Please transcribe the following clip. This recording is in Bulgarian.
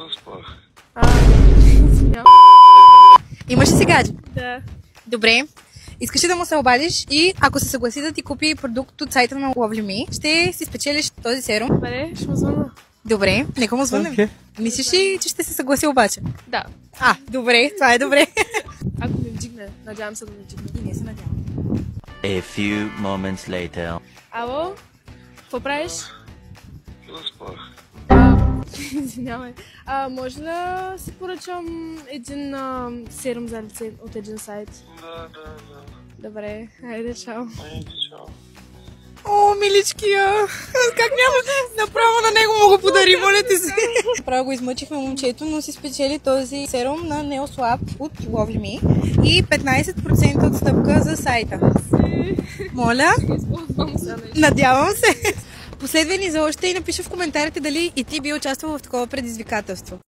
Заспах. Извинявам. Имаш ли си гадже? Да. Добре. Искаш ли да му се обадиш и ако се съгласи да ти купи продукт от сайта на Lovely.me, ще си спечелиш този серум? Добре, ще му звънна. Добре, нека му звънем. Okay. Мислиш ли, че ще се съгласи обаче? Да. Добре, това е добре. Ако ми вдигне, надявам се да ми вдигне. И не се надявам. A few moments later. Ало? Какво правиш? Заспах. Извинявай. Може ли да си поръчам един серум за лице от един сайт? Да. Добре, хайде, чао. Айде, чао. О, миличкия! Как няма направо на него му го подари, моля ти се. Право го измъчихме момчето, но си спечели този серум на Neoslab от Lovely.me и 15% отстъпка за сайта. Моля? Използвам се, нещо. Надявам се. Последвай ни за още и напиши в коментарите дали и ти би участвал в такова предизвикателство.